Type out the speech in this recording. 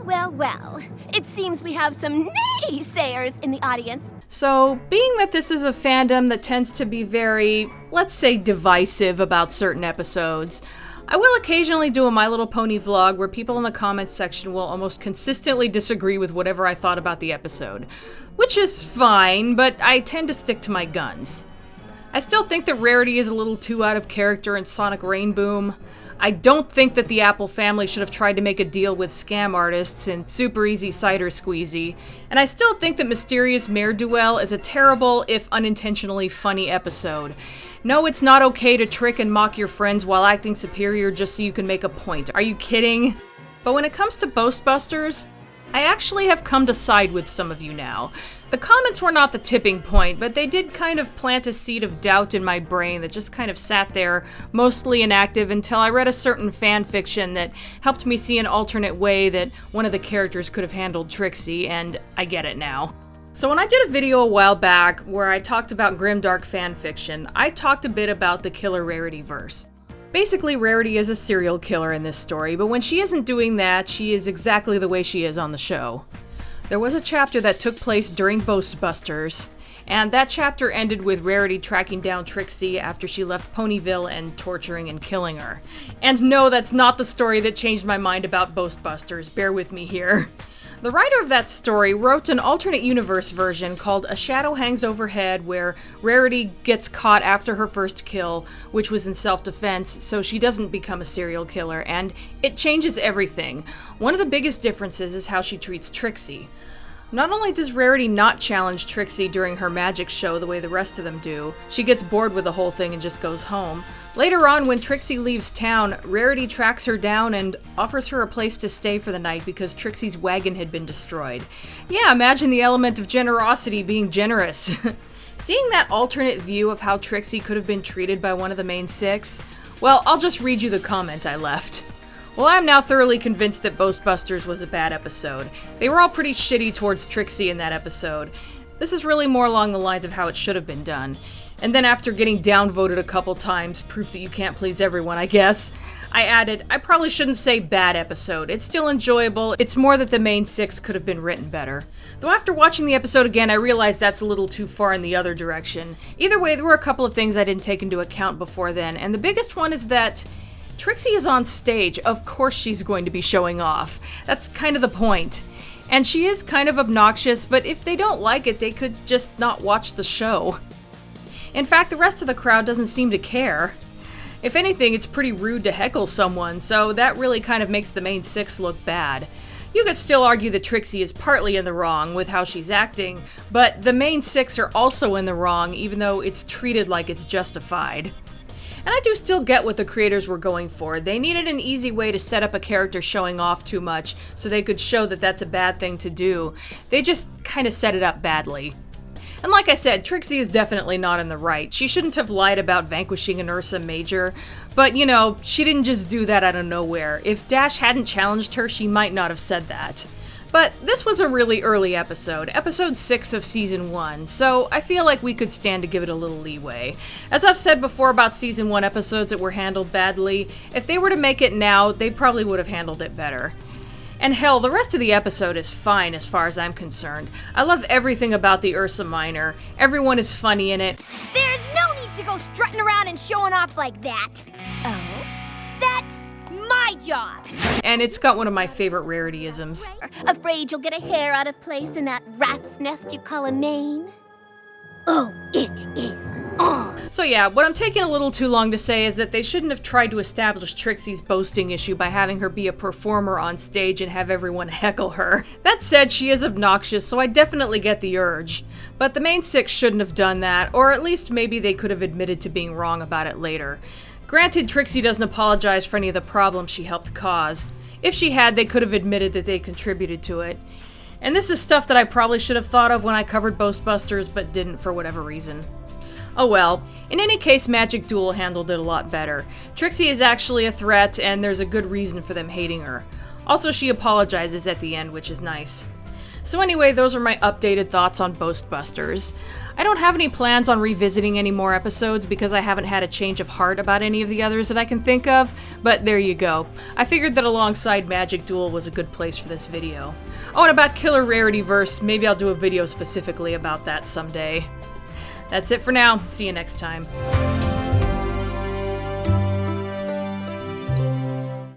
Well. It seems we have some naysayers in the audience. So, being that this is a fandom that tends to be very, let's say, divisive about certain episodes, I will occasionally do a My Little Pony vlog where people in the comments section will almost consistently disagree with whatever I thought about the episode. Which is fine, but I tend to stick to my guns. I still think that Rarity is a little too out of character in Sonic Rainboom. I don't think that the Apple family should have tried to make a deal with scam artists in Super Easy Cider Squeezy, and I still think that Mysterious Mare Duel is a terrible, if unintentionally funny episode. No, it's not okay to trick and mock your friends while acting superior just so you can make a point. Are you kidding? But when it comes to Boast Busters, I actually have come to side with some of you now. The comments were not the tipping point, but they did kind of plant a seed of doubt in my brain that just kind of sat there, mostly inactive, until I read a certain fanfiction that helped me see an alternate way that one of the characters could have handled Trixie, and I get it now. So when I did a video a while back where I talked about grimdark fanfiction, I talked a bit about the killer Rarity verse. Basically, Rarity is a serial killer in this story, but when she isn't doing that, she is exactly the way she is on the show. There was a chapter that took place during Boast Busters, and that chapter ended with Rarity tracking down Trixie after she left Ponyville and torturing and killing her. And no, that's not the story that changed my mind about Boast Busters, bear with me here. The writer of that story wrote an alternate universe version called A Shadow Hangs Overhead, where Rarity gets caught after her first kill, which was in self-defense, so she doesn't become a serial killer, and it changes everything. One of the biggest differences is how she treats Trixie. Not only does Rarity not challenge Trixie during her magic show the way the rest of them do, she gets bored with the whole thing and just goes home. Later on, when Trixie leaves town, Rarity tracks her down and offers her a place to stay for the night because Trixie's wagon had been destroyed. Yeah, imagine the element of generosity being generous. Seeing that alternate view of how Trixie could have been treated by one of the main six, well, I'll just read you the comment I left. Well, I'm now thoroughly convinced that Boast Busters was a bad episode. They were all pretty shitty towards Trixie in that episode. This is really more along the lines of how it should have been done. And then after getting downvoted a couple times, proof that you can't please everyone, I guess, I added, I probably shouldn't say bad episode. It's still enjoyable. It's more that the main six could have been written better. Though after watching the episode again, I realized that's a little too far in the other direction. Either way, there were a couple of things I didn't take into account before then, and the biggest one is that Trixie is on stage. Of course she's going to be showing off. That's kind of the point. And she is kind of obnoxious, but if they don't like it, they could just not watch the show. In fact, the rest of the crowd doesn't seem to care. If anything, it's pretty rude to heckle someone, so that really kind of makes the main six look bad. You could still argue that Trixie is partly in the wrong with how she's acting, but the main six are also in the wrong, even though it's treated like it's justified. And I do still get what the creators were going for. They needed an easy way to set up a character showing off too much so they could show that that's a bad thing to do. They just kind of set it up badly. And like I said, Trixie is definitely not in the right. She shouldn't have lied about vanquishing an Ursa Major, but you know, she didn't just do that out of nowhere. If Dash hadn't challenged her, she might not have said that. But this was a really early episode, episode 6 of season 1, so I feel like we could stand to give it a little leeway. As I've said before about season 1 episodes that were handled badly, if they were to make it now, they probably would have handled it better. And hell, the rest of the episode is fine as far as I'm concerned. I love everything about the Ursa Minor. Everyone is funny in it. There's no need to go strutting around and showing off like that. Oh? That's my job! And it's got one of my favorite Rarityisms. Afraid you'll get a hair out of place in that rat's nest you call a mane? Oh, it is on! So yeah, what I'm taking a little too long to say is that they shouldn't have tried to establish Trixie's boasting issue by having her be a performer on stage and have everyone heckle her. That said, she is obnoxious, so I definitely get the urge. But the main six shouldn't have done that, or at least maybe they could have admitted to being wrong about it later. Granted, Trixie doesn't apologize for any of the problems she helped cause. If she had, they could have admitted that they contributed to it. And this is stuff that I probably should have thought of when I covered Boast Busters, but didn't for whatever reason. Oh well. In any case, Magic Duel handled it a lot better. Trixie is actually a threat, and there's a good reason for them hating her. Also, she apologizes at the end, which is nice. So anyway, those are my updated thoughts on Boast Busters. I don't have any plans on revisiting any more episodes because I haven't had a change of heart about any of the others that I can think of, but there you go. I figured that alongside Magic Duel was a good place for this video. Oh, and about Killer Rarity Verse, maybe I'll do a video specifically about that someday. That's it for now. See you next time.